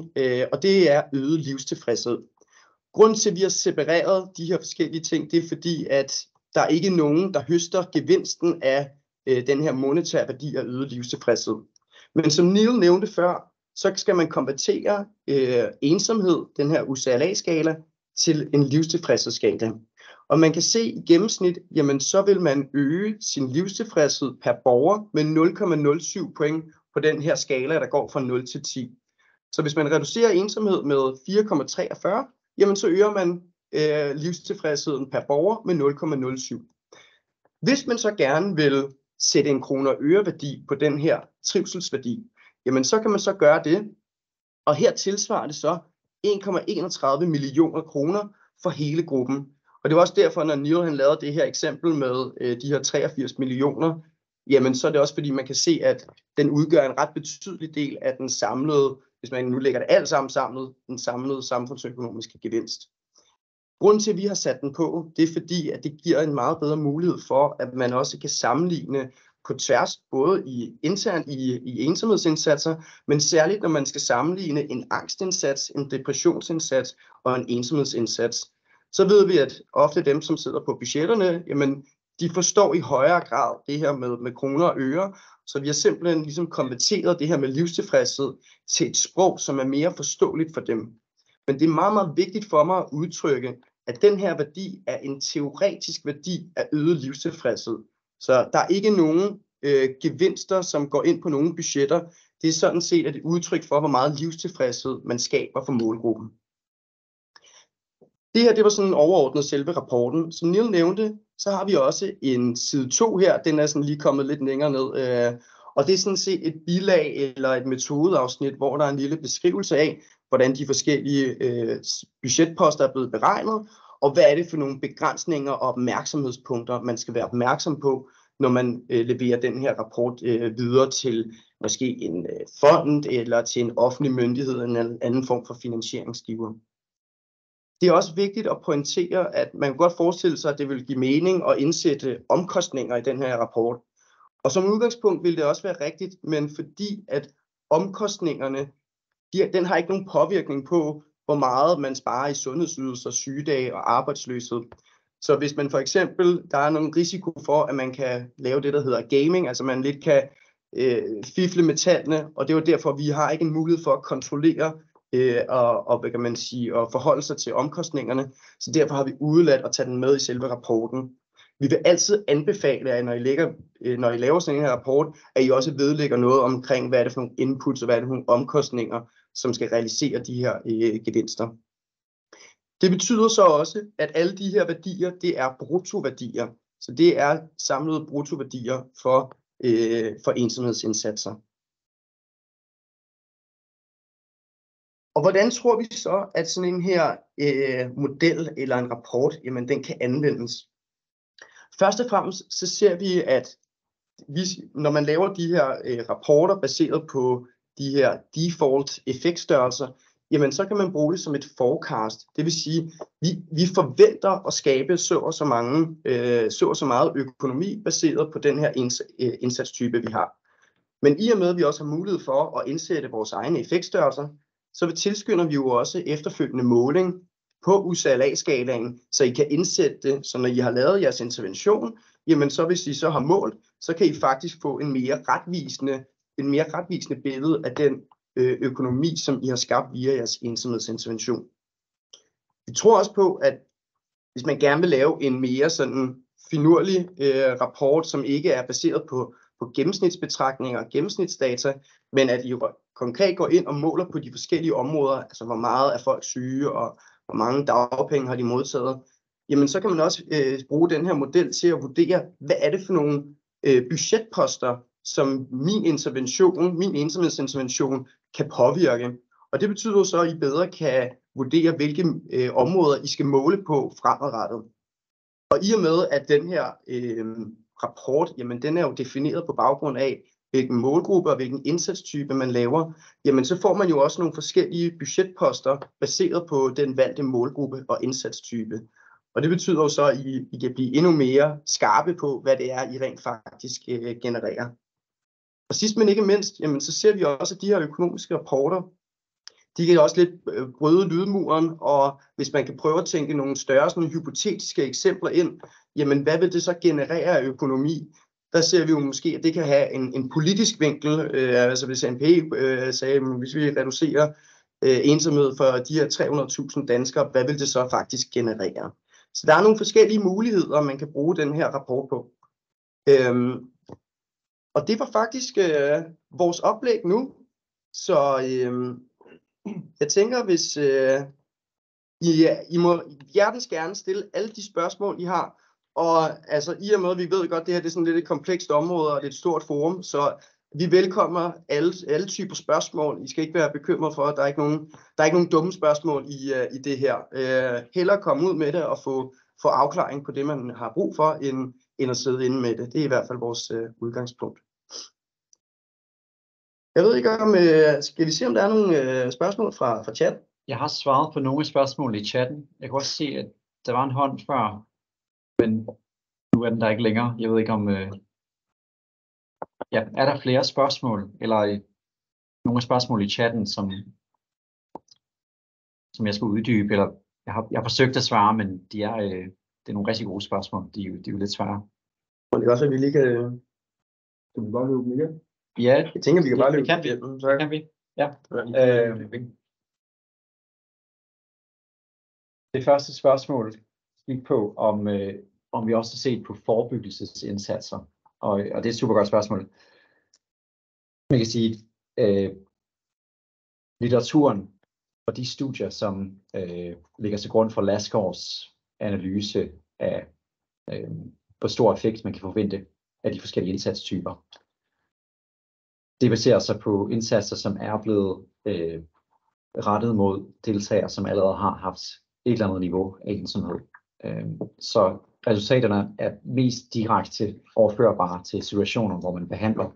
og det er øget livstilfredshed. Grunden til, at vi har separeret de her forskellige ting, det er fordi, at der ikke er nogen, der høster gevinsten af den her monetære værdi af øget livstilfredshed. Men som Neil nævnte før, så skal man konvertere ensomhed, den her UCLA-skala, til en livstilfredshedsskala. Og man kan se i gennemsnit, jamen så vil man øge sin livstilfredshed per borger med 0,07 point på den her skala, der går fra 0 til 10. Så hvis man reducerer ensomhed med 4,43, jamen så øger man livstilfredsheden per borger med 0,07. Hvis man så gerne vil sætte en kroner og øre værdi på den her trivselsværdi, jamen så kan man så gøre det, og her tilsvarer det så 1,31 millioner kroner for hele gruppen. Og det var også derfor, når Neil han lavede det her eksempel med de her 83 millioner, jamen så er det også fordi, man kan se, at den udgør en ret betydelig del af den samlede, hvis man nu lægger det alt sammen samlet, den samlede samfundsøkonomiske gevinst. Grunden til, at vi har sat den på, det er fordi, at det giver en meget bedre mulighed for, at man også kan sammenligne på tværs, både internt i ensomhedsindsatser, men særligt når man skal sammenligne en angstindsats, en depressionsindsats og en ensomhedsindsats. Så ved vi, at ofte dem, som sidder på budgetterne, jamen, de forstår i højere grad det her med kroner og øre, så vi har simpelthen ligesom konverteret det her med livstilfredshed til et sprog, som er mere forståeligt for dem. Men det er meget, meget vigtigt for mig at udtrykke, at den her værdi er en teoretisk værdi af øget livstilfredshed. Så der er ikke nogen gevinster, som går ind på nogle budgetter. Det er sådan set et udtryk for, hvor meget livstilfredshed man skaber for målgruppen. Det her, det var sådan overordnet selve rapporten. Som Neil nævnte, så har vi også en side 2 her. Den er sådan lige kommet lidt længere ned. Og det er sådan set et bilag eller et metodeafsnit, hvor der er en lille beskrivelse af, hvordan de forskellige budgetposter er blevet beregnet, og hvad er det for nogle begrænsninger og opmærksomhedspunkter, man skal være opmærksom på, når man leverer den her rapport videre til måske en fond eller til en offentlig myndighed eller en anden form for finansieringsgiver. Det er også vigtigt at pointere, at man kan godt forestille sig, at det vil give mening at indsætte omkostninger i den her rapport. Og som udgangspunkt vil det også være rigtigt, men fordi at omkostningerne, den har ikke nogen påvirkning på, hvor meget man sparer i sundhedsydelser, sygedage og arbejdsløshed. Så hvis man for eksempel, der er nogen risiko for, at man kan lave det, der hedder gaming, altså man lidt kan fifle med tallene, og det er jo derfor, vi har ikke en mulighed for at kontrollere og hvad kan man sige, og forholde sig til omkostningerne. Så derfor har vi udeladt at tage den med i selve rapporten. Vi vil altid anbefale, at når I laver sådan en her rapport, at I også vedlægger noget omkring, hvad er det for nogle inputs og hvad er det for nogle omkostninger, som skal realisere de her gevinster. Det betyder så også, at alle de her værdier, det er bruttoværdier. Så det er samlede bruttoværdier for ensomhedsindsatser. Og hvordan tror vi så, at sådan en her model eller en rapport, jamen den kan anvendes? Først og fremmest så ser vi, at når man laver de her rapporter baseret på de her default effektstørrelser, jamen så kan man bruge det som et forecast. Det vil sige, vi forventer at skabe så og så meget økonomi baseret på den her indsatstype, vi har. Men i og med, at vi også har mulighed for at indsætte vores egne effektstørrelser, så tilskynder vi jo også efterfølgende måling på UCLA-skalaen, så I kan indsætte det, så når I har lavet jeres intervention, jamen så hvis I så har målt, så kan I faktisk få en mere retvisende billede af den økonomi, som I har skabt via jeres ensomhedsintervention. Vi tror også på, at hvis man gerne vil lave en mere sådan finurlig rapport, som ikke er baseret på gennemsnitsbetragtninger og gennemsnitsdata, men at I konkret går ind og måler på de forskellige områder, altså hvor meget er folk syge, og hvor mange dagpenge har de modtaget, jamen så kan man også bruge den her model til at vurdere, hvad er det for nogle budgetposter, som min ensomhedsintervention kan påvirke. Og det betyder så, at I bedre kan vurdere, hvilke områder I skal måle på fremadrettet. Og i og med, at den her rapport, jamen den er jo defineret på baggrund af, hvilken målgruppe og hvilken indsatstype man laver, jamen så får man jo også nogle forskellige budgetposter baseret på den valgte målgruppe og indsatstype. Og det betyder jo så, at I kan blive endnu mere skarpe på, hvad det er, I rent faktisk genererer. Og sidst men ikke mindst, jamen så ser vi også, at de her økonomiske rapporter, de kan også lidt bryde lydmuren, og hvis man kan prøve at tænke nogle større sådan hypotetiske eksempler ind, jamen hvad vil det så generere af økonomi? Der ser vi jo måske, at det kan have en politisk vinkel, altså hvis ANP sagde, at hvis vi reducerer ensomhed for de her 300.000 danskere, hvad vil det så faktisk generere? Så der er nogle forskellige muligheder, man kan bruge den her rapport på. Og det var faktisk vores oplæg nu. Så jeg tænker, hvis I må hjertens gerne stille alle de spørgsmål, I har. Og altså i og med, at vi ved godt, at det her det er sådan lidt et komplekst område, og det er et stort forum, så vi velkommer alle typer spørgsmål. I skal ikke være bekymret for, at der er ikke nogen dumme spørgsmål i det her. Hellere komme ud med det og få afklaring på det, man har brug for, end at sidde inde med det. Det er i hvert fald vores udgangspunkt. Jeg ved ikke om, skal vi se, om der er nogle spørgsmål fra chat? Jeg har svaret på nogle spørgsmål i chatten. Jeg kan også se, at der var en hånd før, men nu er den der ikke længere. Jeg ved ikke om... Ja, er der flere spørgsmål, eller nogle spørgsmål i chatten, som jeg skal uddybe, eller jeg har forsøgt at svare, men det er nogle rigtig gode spørgsmål. De er jo lidt svære. Og det er også, at vi lige kan vi bare løbe mere? Ja, jeg tænker, vi kan bare løbe. Det kan vi. Ja. Det første spørgsmål gik på, om vi også har set på forebyggelsesindsatser. Og det er et super godt spørgsmål. Man kan sige, litteraturen og de studier, som ligger til grund for Laskovs analyse af, hvor stor effekt man kan forvente af de forskellige indsatstyper. Det baserer sig på indsatser, som er blevet rettet mod deltagere, som allerede har haft et eller andet niveau af ensomhed. Så resultaterne er mest direkte overførbare til situationer, hvor man behandler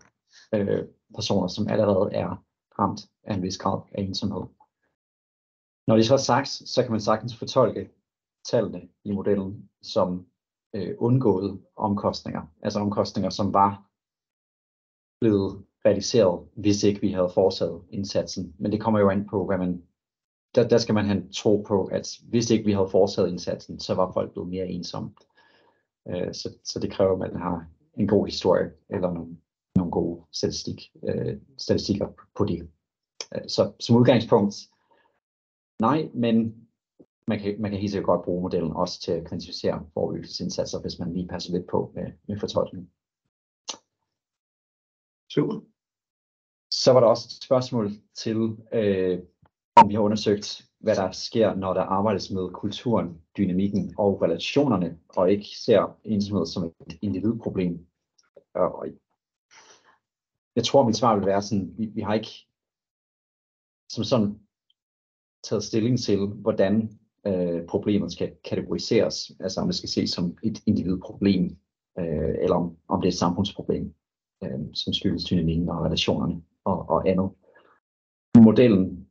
personer, som allerede er ramt af en vis grad af ensomhed. Når det så er sagt, så kan man sagtens fortolke tallene i modellen som undgåede omkostninger. Altså omkostninger, som var blevet realiseret, hvis ikke vi havde foretaget indsatsen. Men det kommer jo an på, hvad man... Der skal man have tro på, at hvis ikke vi havde foretaget indsatsen, så var folk blevet mere ensomme. Så det kræver, at man har en god historie, eller nogle gode statistikker på det. Så som udgangspunkt, nej, men man kan helt sikkert godt bruge modellen også til at kvantificere forebyggelsesindsatser, hvis man lige passer lidt på med fortolkning. Super. Så var der også et spørgsmål til, om vi har undersøgt, hvad der sker, når der arbejdes med kulturen, dynamikken og relationerne, og ikke ser ensomhed som et individproblem. Og jeg tror, mit svar vil være sådan, vi har ikke som sådan taget stilling til, hvordan problemet skal kategoriseres, altså om det skal ses som et individproblem, eller om det er et samfundsproblem, som skyldes dynamikken og relationerne og andet. Modellen,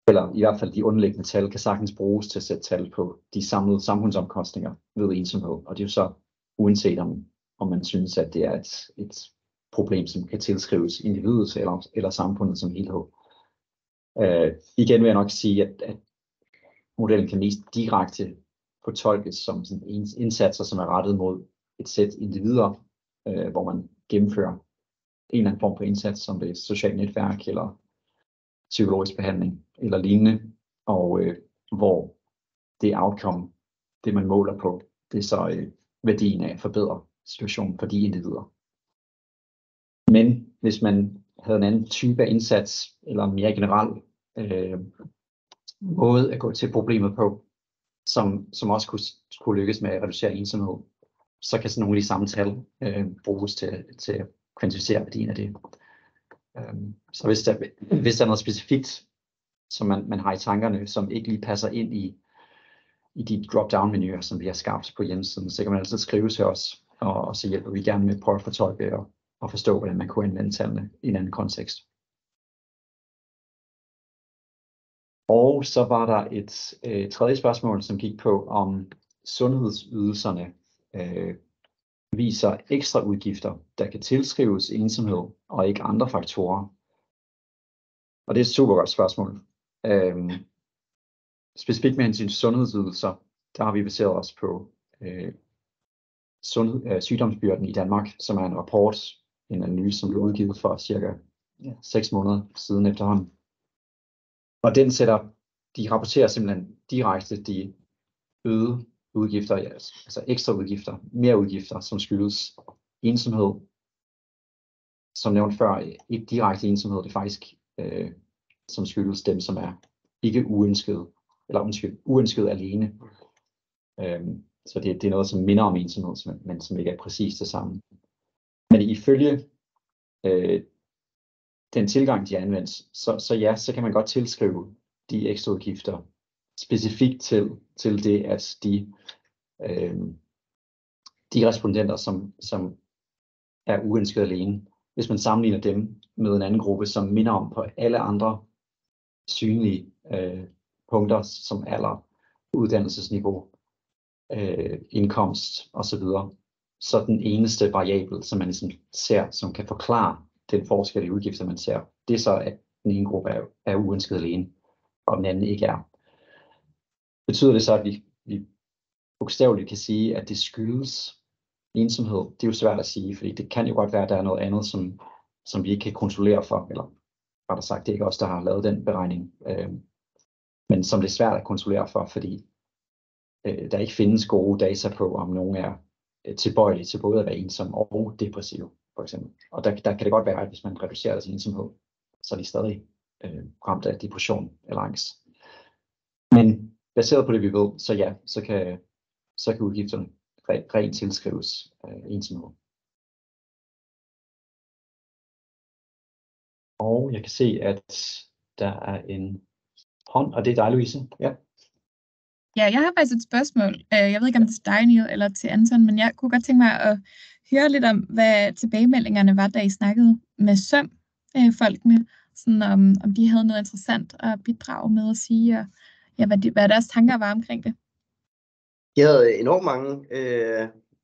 eller i hvert fald de underliggende tal, kan sagtens bruges til at sætte tal på de samlede samfundsomkostninger ved ensomhed, og det er jo så uanset om man synes, at det er et problem, som kan tilskrives individet eller samfundet som helhed. Igen vil jeg nok sige, at modellen kan mest direkte fortolkes som sådan indsatser, som er rettet mod et sæt individer, hvor man gennemfører en eller anden form for indsats, som det er et socialt netværk eller psykologisk behandling eller lignende, og hvor det outcome, det man måler på, det er så værdien af at forbedre situationen for de individer. Men hvis man havde en anden type af indsats, eller en mere generel måde at gå til problemet på, som også kunne lykkes med at reducere ensomhed, så kan sådan nogle af de samme tal bruges til at kvantificere værdien af det. Så hvis der er noget specifikt, som man har i tankerne, som ikke lige passer ind i de drop-down-menuer, som vi har skabt på hjemmesiden, så kan man altid skrive til os, og så hjælper vi gerne med at prøve at fortolke og forstå, hvordan man kunne anvende tallene i en anden kontekst. Og så var der et tredje spørgsmål, som gik på, om sundhedsydelserne viser ekstra udgifter, der kan tilskrives ensomhed og ikke andre faktorer. Og det er et super godt spørgsmål. Specifikt med hensyn til sundhedsydelser, der har vi baseret os på sygdomsbyrden i Danmark, som er en rapport, en analyse, som blev udgivet for cirka 6 måneder siden efterhånden. Og de rapporterer simpelthen direkte de øgede udgifter, altså ekstra udgifter, mere udgifter, som skyldes ensomhed. Som nævnt før, ikke direkte ensomhed, det er faktisk som skyldes dem, som er ikke uønsket alene. Så det er noget, som minder om ensomhed, men som ikke er præcis det samme. Men ifølge den tilgang, de anvendes, så kan man godt tilskrive de ekstra udgifter specifikt til det, at de respondenter, som er uønsket alene, hvis man sammenligner dem med en anden gruppe, som minder om på alle andre synlige punkter, som alder, uddannelsesniveau, indkomst osv., så den eneste variabel, som man ligesom ser, som kan forklare den forskel i udgifter, man ser, det er så, at den ene gruppe er uønsket alene, og den anden ikke er. Betyder det så, at vi bogstaveligt kan sige, at det skyldes ensomhed? Det er jo svært at sige, fordi det kan jo godt være, at der er noget andet, som vi ikke kan kontrollere for, eller rettere sagt, det er ikke os, der har lavet den beregning, men som det er svært at kontrollere for, fordi der ikke findes gode data på, om nogen er tilbøjelige til både at være ensom og depressiv, for eksempel. Og der kan det godt være, at hvis man reducerer deres ensomhed, så er de stadig ramt af depression eller angst. Men baseret på det, vi ved, så ja, så kan udgifterne rent tilskrives ensomhed. Og jeg kan se, at der er en hånd, og det er dig, Louise. Ja. Ja, jeg har faktisk et spørgsmål. Jeg ved ikke, om det er til dig, Neil, eller til Anton, men jeg kunne godt tænke mig at høre lidt om, hvad tilbagemeldingerne var, da I snakkede med folkene, sådan om de havde noget interessant at bidrage med at sige, og ja, hvad deres tanker var omkring det. Jeg havde enormt mange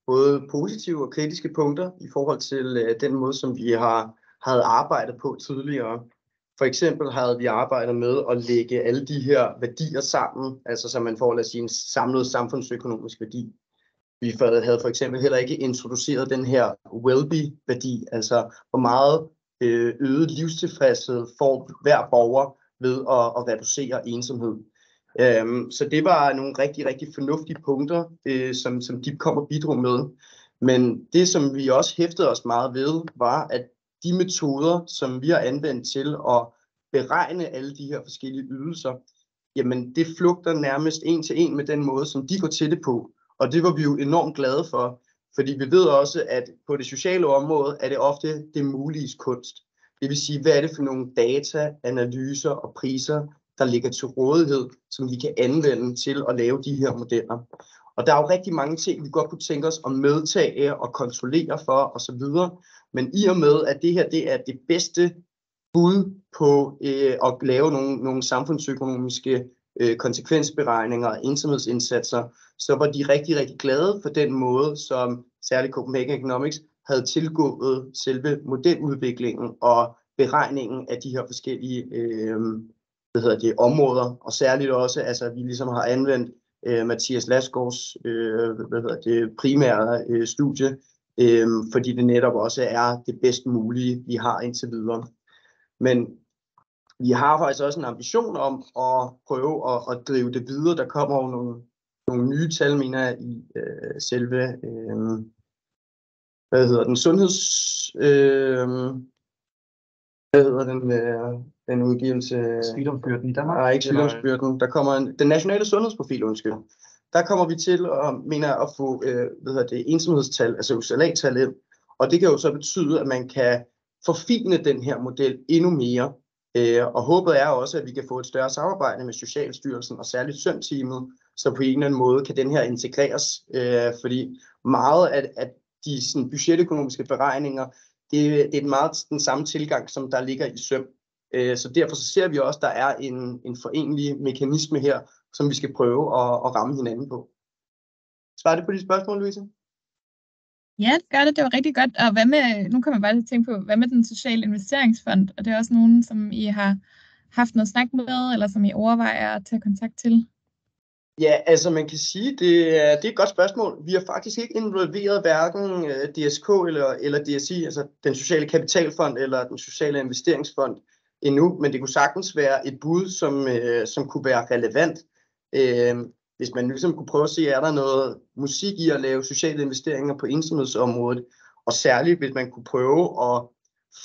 både positive og kritiske punkter i forhold til den måde, som vi havde arbejdet på tidligere. For eksempel havde vi arbejdet med at lægge alle de her værdier sammen, altså så man får, lad os sige, en samlet samfundsøkonomisk værdi. Vi havde for eksempel heller ikke introduceret den her well-be-værdi, altså hvor meget øget livstilfredshed får hver borger ved at reducere ensomhed. Så det var nogle rigtig, rigtig fornuftige punkter, som de kom og bidrog med. Men det, som vi også hæftede os meget ved, var, at de metoder, som vi har anvendt til at beregne alle de her forskellige ydelser, jamen det flugter nærmest en til en med den måde, som de går til det på. Og det var vi jo enormt glade for, fordi vi ved også, at på det sociale område er det ofte det muliges kunst. Det vil sige, hvad er det for nogle data, analyser og priser, der ligger til rådighed, som vi kan anvende til at lave de her modeller. Og der er jo rigtig mange ting, vi godt kunne tænke os at medtage og kontrollere for osv. Men i og med, at det her det er det bedste bud på at lave nogle samfundsøkonomiske konsekvensberegninger og ensomhedsindsatser, så var de rigtig, rigtig glade for den måde, som særligt Copenhagen Economics havde tilgået selve modeludviklingen og beregningen af de her forskellige områder. Og særligt også, altså vi ligesom har anvendt Mathias Lasgaards primære studie, fordi det netop også er det bedst mulige, vi har indtil videre. Men vi har faktisk også en ambition om at prøve at drive det videre. Der kommer jo nogle nye tal, mener jeg, i selve den udgivelse? Sygdomsbyrden i Danmark? Nej, ikke sygdomsbyrden. Der kommer den nationale sundhedsprofil, undskyld. Der kommer vi til at få ensomhedstal, altså USLA-tal ind. Og det kan jo så betyde, at man kan forfine den her model endnu mere. Og håbet er også, at vi kan få et større samarbejde med Socialstyrelsen og særligt SØM-teamet, så på en eller anden måde kan den her integreres. Fordi meget af de sådan, budgetøkonomiske beregninger, det er meget den samme tilgang, som der ligger i SØM. Så derfor så ser vi også, at der er en forenlig mekanisme her, som vi skal prøve at ramme hinanden på. Svarer det på de spørgsmål, Louise? Ja, det gør det. Det var rigtig godt. Og hvad med, nu kan man bare til at tænke på, hvad med den sociale investeringsfond? Og det er også nogen, som I har haft noget snak med, eller som I overvejer at tage kontakt til? Ja, altså man kan sige, det er et godt spørgsmål. Vi har faktisk ikke involveret hverken DSK eller DSI, altså den sociale kapitalfond eller den sociale investeringsfond endnu, men det kunne sagtens være et bud, som kunne være relevant. Hvis man ligesom kunne prøve at se, er der noget musik i at lave sociale investeringer på ensomhedsområdet, og særligt hvis man kunne prøve at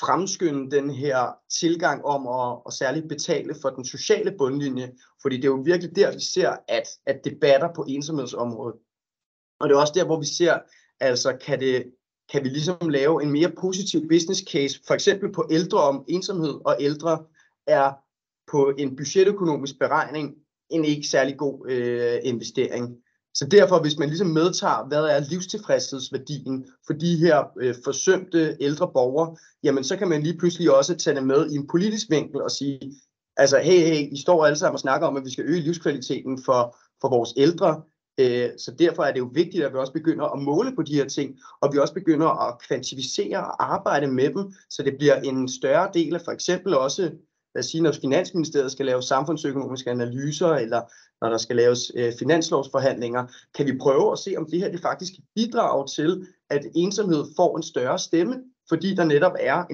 fremskynde den her tilgang om at særligt betale for den sociale bundlinje, fordi det er jo virkelig der, vi ser, at det batter på ensomhedsområdet. Og det er også der, hvor vi ser, altså kan vi ligesom lave en mere positiv business case, for eksempel på ældre om ensomhed, og ældre er på en budgetøkonomisk beregning en ikke særlig god investering. Så derfor, hvis man ligesom medtager, hvad er livstilfredshedsværdien for de her forsømte ældre borgere, jamen så kan man lige pludselig også tage det med i en politisk vinkel og sige, altså hey, I står alle sammen og snakker om, at vi skal øge livskvaliteten for vores ældre. Så derfor er det jo vigtigt, at vi også begynder at måle på de her ting, og vi også begynder at kvantificere og arbejde med dem, så det bliver en større del af for eksempel også, lad os sige, når Finansministeriet skal lave samfundsøkonomiske analyser, eller når der skal laves finanslovsforhandlinger, kan vi prøve at se, om det her det faktisk bidrager til, at ensomhed får en større stemme, fordi der netop er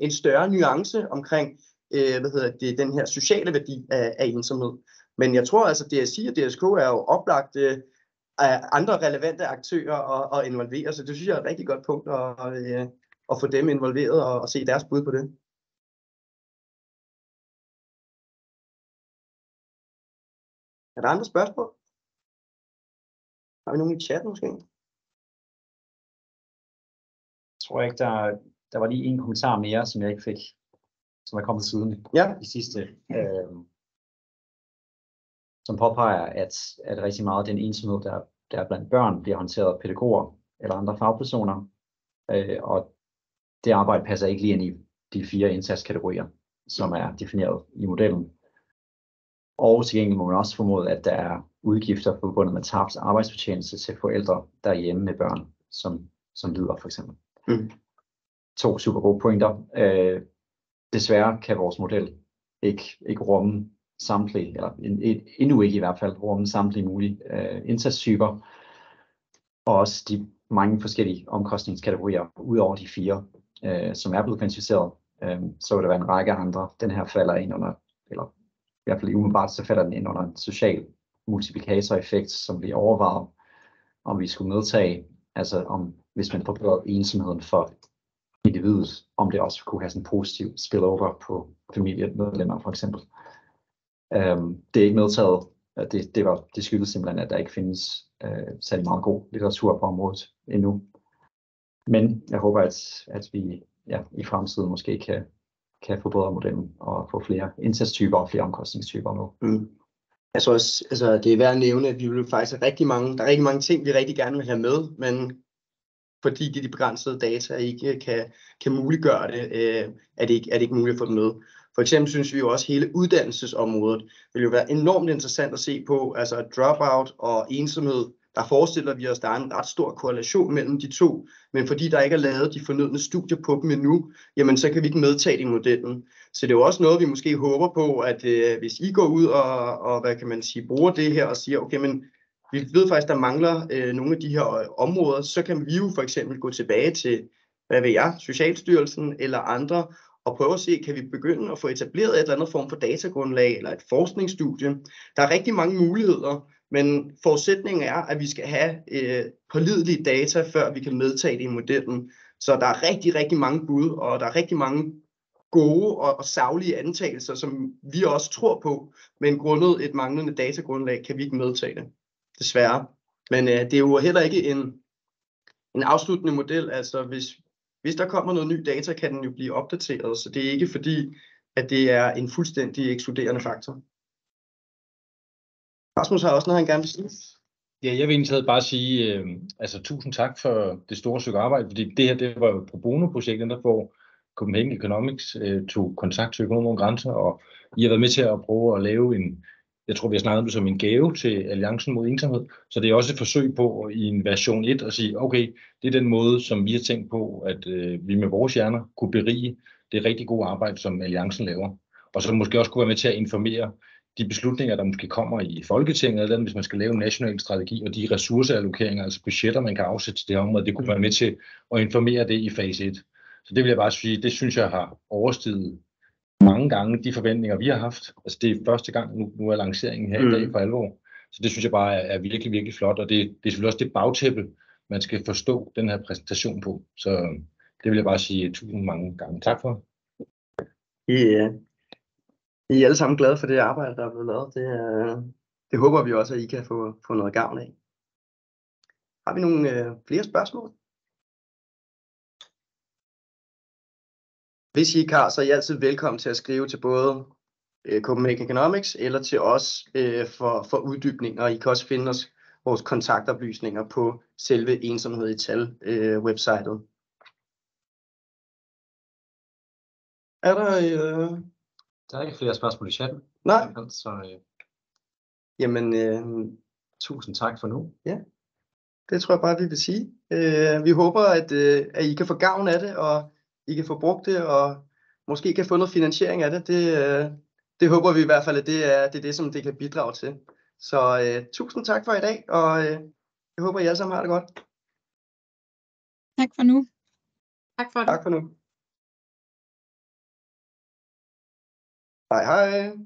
en større nuance omkring den her sociale værdi af ensomhed. Men jeg tror altså, DSI og DSK er jo oplagt af andre relevante aktører at involvere, så det synes jeg er et rigtig godt punkt at få dem involveret og se deres bud på det. Er der andre spørgsmål? Har vi nogen i chat måske? Jeg tror ikke, der var lige en kommentar mere, som jeg ikke fik, som er kommet siden i sidste, som påpeger, at rigtig meget af den ensomhed, der er blandt børn, bliver håndteret af pædagoger eller andre fagpersoner, og det arbejde passer ikke lige ind i de 4 indsatskategorier, som er defineret i modellen. Og til gengæld må man også formode, at der er udgifter forbundet med tabt arbejdsfortjeneste til forældre, der er hjemme med børn, som lider for eksempel. 2 super gode pointer. Desværre kan vores model ikke rumme samtlige, eller endnu ikke i hvert fald rumme samtlige mulige indsatstyper, og også de mange forskellige omkostningskategorier ud over de 4, som er blevet kvantificeret. Så vil der være en række andre. Den her falder ind under, eller i hvert fald umiddelbart, så falder den ind under en social multiplikatoreffekt, som vi overvejer, om vi skulle medtage, altså hvis man forbedrer ensomheden for individet, om det også kunne have sådan en positiv spillover på familiemedlemmer for eksempel. Det er ikke medtaget. Det skyldes simpelthen, at der ikke findes særlig meget god litteratur på området endnu. Men jeg håber, at vi i fremtiden måske kan forbedre modellen og få flere indsatstyper og flere omkostningstyper med. Jeg tror også, altså, det er værd at nævne, at vi vil faktisk have rigtig mange ting, vi rigtig gerne vil have med, men fordi de begrænsede data ikke kan muliggøre det, er det ikke muligt at få dem med. For eksempel synes vi jo også, at hele uddannelsesområdet vil jo være enormt interessant at se på, altså dropout og ensomhed. Der forestiller vi os, at der er en ret stor korrelation mellem de to, men fordi der ikke er lavet de fornødne studier på dem endnu, jamen så kan vi ikke medtage det i modellen. Så det er jo også noget, vi måske håber på, at hvis I går ud og hvad kan man sige, bruger det her og siger, okay, men vi ved faktisk, der mangler nogle af de her områder, så kan vi jo for eksempel gå tilbage til, hvad ved jeg, Socialstyrelsen eller andre, og prøve at se, kan vi begynde at få etableret et eller andet form for datagrundlag eller et forskningsstudie. Der er rigtig mange muligheder, men forudsætningen er, at vi skal have pålidelige data, før vi kan medtage det i modellen. Så der er rigtig mange bud, og der er rigtig mange gode og saglige antagelser, som vi også tror på, men grundet et manglende datagrundlag kan vi ikke medtage det, desværre. Men det er jo heller ikke en afsluttende model, altså hvis der kommer noget ny data, kan den jo blive opdateret, så det er ikke fordi, at det er en fuldstændig ekskluderende faktor. Rasmus har også noget, han gerne vil sige. Ja, jeg vil egentlig bare sige, tusind tak for det store stykke arbejde, fordi det her, det var jo pro bono-projektet, der får Copenhagen Economics tog kontakt til Økonomer uden Grænser, og I har været med til at prøve at lave jeg tror vi har snakket om det som en gave til Alliancen mod ensomhed, så det er også et forsøg på i en version 1 at sige, okay, det er den måde, som vi har tænkt på, at vi med vores hjerner kunne berige det rigtig gode arbejde, som Alliancen laver, og så måske også kunne være med til at informere de beslutninger, der måske kommer i Folketinget, eller hvis man skal lave en national strategi, og de ressourceallokeringer, altså budgetter, man kan afsætte til det her område, det kunne være med til at informere det i fase 1. Så det vil jeg bare sige, det synes jeg har oversteget mange gange de forventninger, vi har haft. Altså det er første gang, nu er lanceringen her i dag for alvor. Så det synes jeg bare er virkelig flot, og det er selvfølgelig også det bagtæppe, man skal forstå den her præsentation på. Så det vil jeg bare sige tusind mange gange. Tak for. I er alle sammen glade for det arbejde, der er blevet lavet. Det håber vi også, at I kan få noget gavn af. Har vi nogle flere spørgsmål? Hvis I ikke har, så er I altid velkommen til at skrive til både Copenhagen Economics eller til os for uddybninger. I kan også finde vores kontaktoplysninger på selve ensomhed i tal websitet. Er der... Der er ikke flere spørgsmål i chatten. Nej. Så, jamen, tusind tak for nu. Ja, det tror jeg bare, vi vil sige. Vi håber, at I kan få gavn af det, og I kan få brugt det, og måske kan få noget finansiering af det. Det håber vi i hvert fald, at det er det, som det kan bidrage til. Så tusind tak for i dag, og jeg håber, I alle sammen har det godt. Tak for nu. Tak for nu. Hej hej.